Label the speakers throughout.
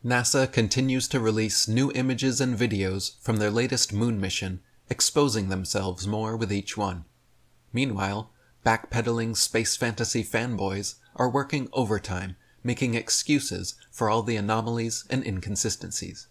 Speaker 1: NASA continues to release new images and videos from their latest moon mission, exposing themselves more with each one. Meanwhile, backpedaling space fantasy fanboys are working overtime, making excuses for all the anomalies and inconsistencies.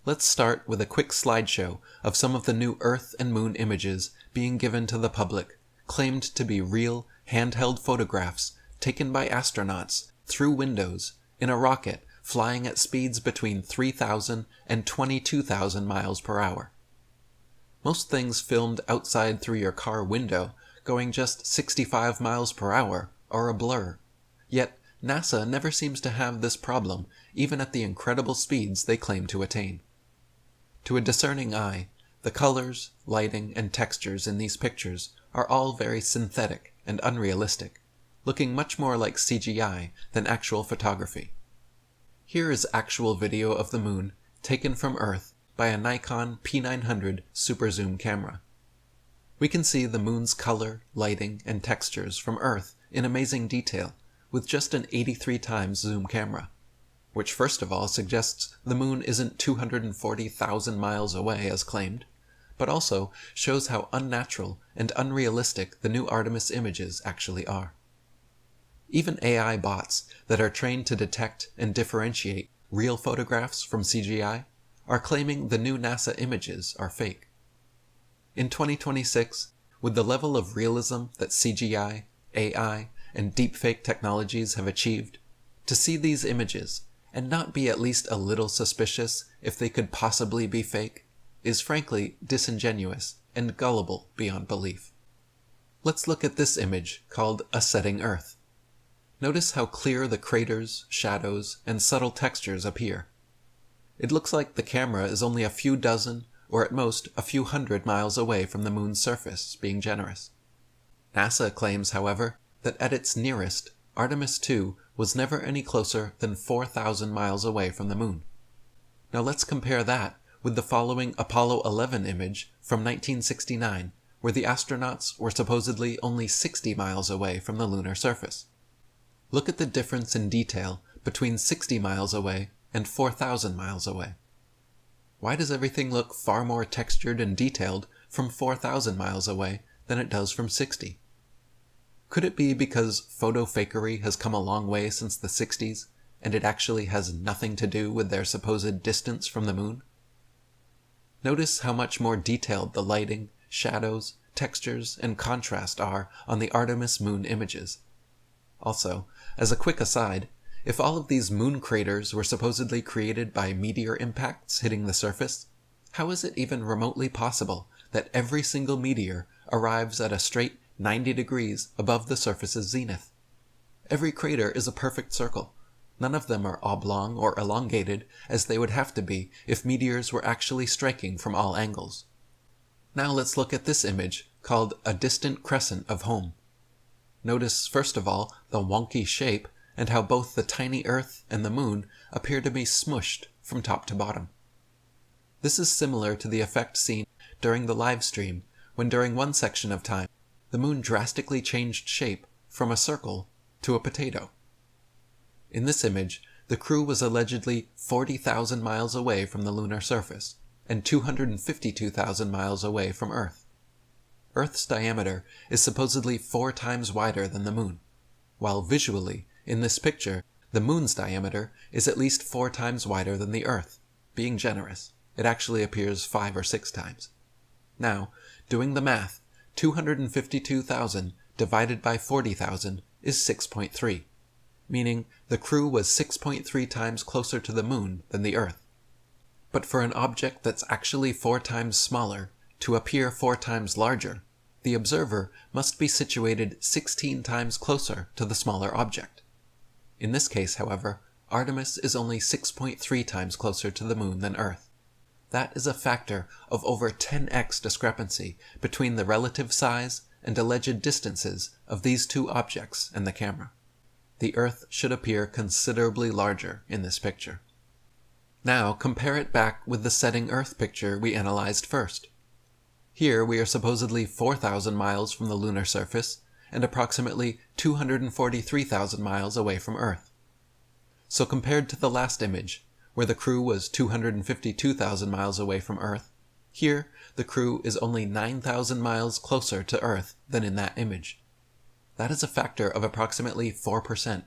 Speaker 1: Let's start with a quick slideshow of some of the new Earth and Moon images being given to the public, claimed to be real, handheld photographs taken by astronauts through windows in a rocket flying at speeds between 3,000 and 22,000 miles per hour. Most things filmed outside through your car window going just 65 miles per hour are a blur. Yet, NASA never seems to have this problem, even at the incredible speeds they claim to attain. To a discerning eye, the colors, lighting, and textures in these pictures are all very synthetic and unrealistic, looking much more like CGI than actual photography. Here is actual video of the moon taken from Earth by a Nikon P900 super zoom camera. We can see the moon's color, lighting, and textures from Earth in amazing detail with just an 83 times zoom camera, which first of all suggests the moon isn't 240,000 miles away as claimed, but also shows how unnatural and unrealistic the new Artemis images actually are. Even AI bots that are trained to detect and differentiate real photographs from CGI are claiming the new NASA images are fake. In 2026, with the level of realism that CGI, AI, and deepfake technologies have achieved, to see these images and not be at least a little suspicious if they could possibly be fake is frankly disingenuous and gullible beyond belief. Let's look at this image called A Setting Earth. Notice how clear the craters, shadows, and subtle textures appear. It looks like the camera is only a few dozen, or at most a few hundred miles away from the moon's surface, being generous. NASA claims, however, that at its nearest, Artemis II was never any closer than 4,000 miles away from the moon. Now let's compare that with the following Apollo 11 image from 1969, where the astronauts were supposedly only 60 miles away from the lunar surface. Look at the difference in detail between 60 miles away and 4,000 miles away. Why does everything look far more textured and detailed from 4,000 miles away than it does from 60? Could it be because photo fakery has come a long way since the 60s, and it actually has nothing to do with their supposed distance from the moon? Notice how much more detailed the lighting, shadows, textures, and contrast are on the Artemis moon images. Also, as a quick aside, if all of these moon craters were supposedly created by meteor impacts hitting the surface, how is it even remotely possible that every single meteor arrives at a straight 90 degrees above the surface's zenith? Every crater is a perfect circle. None of them are oblong or elongated as they would have to be if meteors were actually striking from all angles. Now let's look at this image called A Distant Crescent of Home. Notice, first of all, the wonky shape and how both the tiny Earth and the moon appear to be smushed from top to bottom. This is similar to the effect seen during the live stream when during one section of time, the moon drastically changed shape from a circle to a potato. In this image, the crew was allegedly 40,000 miles away from the lunar surface and 252,000 miles away from Earth. Earth's diameter is supposedly 4 times wider than the moon, while visually, in this picture, the moon's diameter is at least 4 times wider than the Earth. Being generous, it actually appears 5 or 6 times. Now, doing the math, 252,000 divided by 40,000 is 6.3, meaning the crew was 6.3 times closer to the moon than the Earth. But for an object that's actually 4 times smaller to appear 4 times larger, the observer must be situated 16 times closer to the smaller object. In this case, however, Artemis is only 6.3 times closer to the moon than Earth. That is a factor of over 10x discrepancy between the relative size and alleged distances of these two objects and the camera. The Earth should appear considerably larger in this picture. Now compare it back with the setting Earth picture we analyzed first. Here we are supposedly 4,000 miles from the lunar surface and approximately 243,000 miles away from Earth. So compared to the last image, where the crew was 252,000 miles away from Earth, here the crew is only 9,000 miles closer to Earth than in that image. That is a factor of approximately 4%,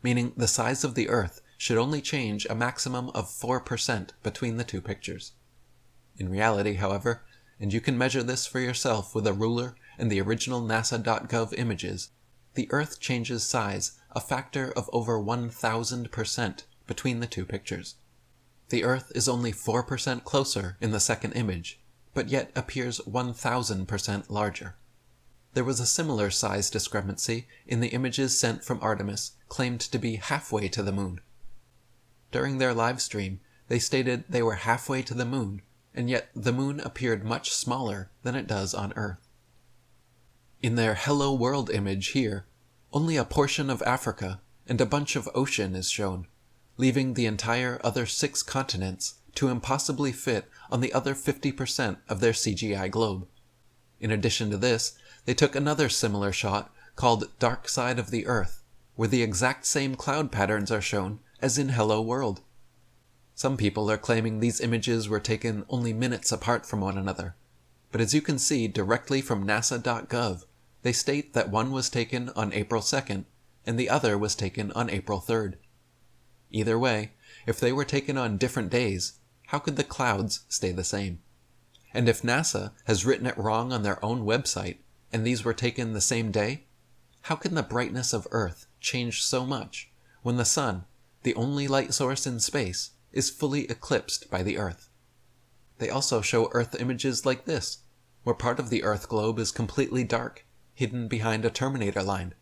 Speaker 1: meaning the size of the Earth should only change a maximum of 4% between the two pictures. In reality, however, and you can measure this for yourself with a ruler and the original NASA.gov images, the Earth changes size a factor of over 1,000% between the two pictures. The Earth is only 4% closer in the second image, but yet appears 1,000% larger. There was a similar size discrepancy in the images sent from Artemis, claimed to be halfway to the moon. During their live stream, they stated they were halfway to the moon, and yet the moon appeared much smaller than it does on Earth. In their Hello World image here, only a portion of Africa and a bunch of ocean is shown, leaving the entire other 6 continents to impossibly fit on the other 50% of their CGI globe. In addition to this, they took another similar shot called Dark Side of the Earth, where the exact same cloud patterns are shown as in Hello World. Some people are claiming these images were taken only minutes apart from one another, but as you can see directly from NASA.gov, they state that one was taken on April 2nd and the other was taken on April 3rd. Either way, if they were taken on different days, how could the clouds stay the same? And if NASA has written it wrong on their own website, and these were taken the same day, how can the brightness of Earth change so much when the Sun, the only light source in space, is fully eclipsed by the Earth? They also show Earth images like this, where part of the Earth globe is completely dark, hidden behind a Terminator line.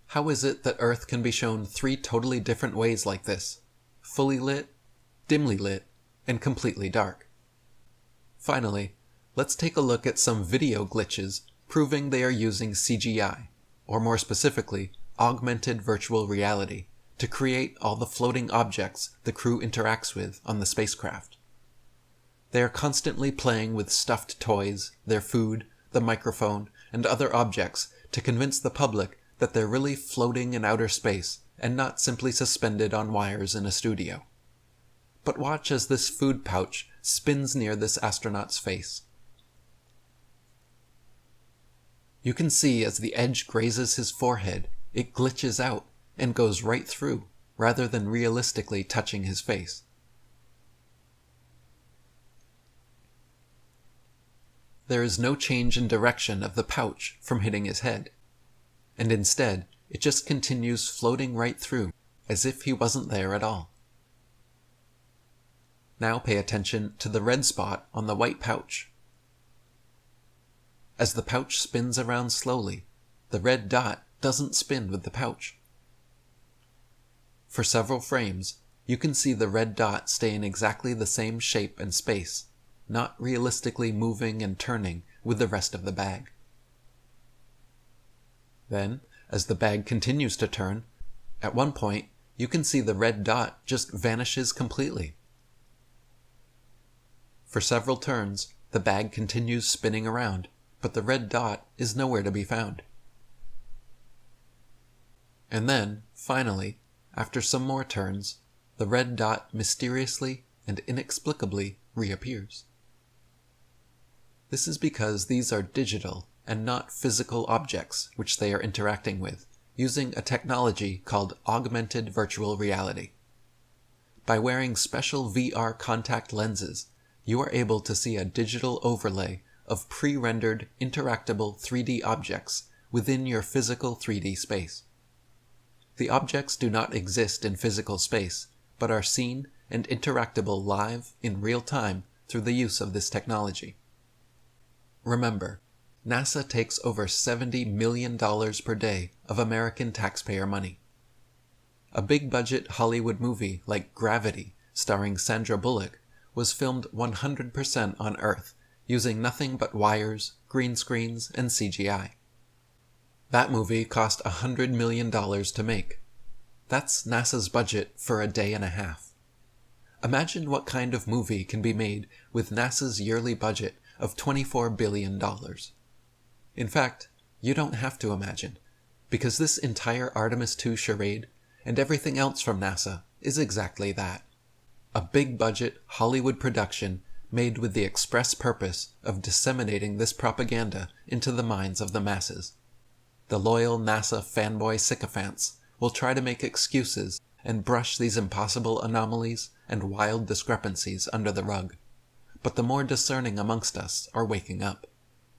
Speaker 1: How is it that Earth can be shown 3 totally different ways like this? Fully lit, dimly lit, and completely dark. Finally, let's take a look at some video glitches proving they are using CGI, or more specifically, augmented virtual reality, to create all the floating objects the crew interacts with on the spacecraft. They are constantly playing with stuffed toys, their food, the microphone, and other objects to convince the public that they're really floating in outer space and not simply suspended on wires in a studio. But watch as this food pouch spins near this astronaut's face. You can see as the edge grazes his forehead, it glitches out and goes right through, rather than realistically touching his face. There is no change in direction of the pouch from hitting his head, and instead it just continues floating right through, as if he wasn't there at all. Now pay attention to the red spot on the white pouch. As the pouch spins around slowly, the red dot doesn't spin with the pouch. For several frames, you can see the red dot stay in exactly the same shape and space, not realistically moving and turning with the rest of the bag. Then, as the bag continues to turn, at one point you can see the red dot just vanishes completely. For several turns, the bag continues spinning around, but the red dot is nowhere to be found. And then, finally, after some more turns, the red dot mysteriously and inexplicably reappears. This is because these are digital and not physical objects which they are interacting with, using a technology called augmented virtual reality. By wearing special VR contact lenses, you are able to see a digital overlay of pre-rendered interactable 3D objects within your physical 3D space. The objects do not exist in physical space, but are seen and interactable live in real time through the use of this technology. Remember, NASA takes over $70 million per day of American taxpayer money. A big-budget Hollywood movie like Gravity, starring Sandra Bullock, was filmed 100% on Earth, using nothing but wires, green screens, and CGI. That movie cost $100 million to make. That's NASA's budget for a day and a half. Imagine what kind of movie can be made with NASA's yearly budget of $24 billion. In fact, you don't have to imagine, because this entire Artemis II charade and everything else from NASA is exactly that. A big-budget Hollywood production made with the express purpose of disseminating this propaganda into the minds of the masses. The loyal NASA fanboy sycophants will try to make excuses and brush these impossible anomalies and wild discrepancies under the rug. But the more discerning amongst us are waking up,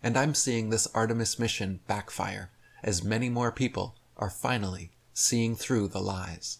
Speaker 1: and I'm seeing this Artemis mission backfire as many more people are finally seeing through the lies.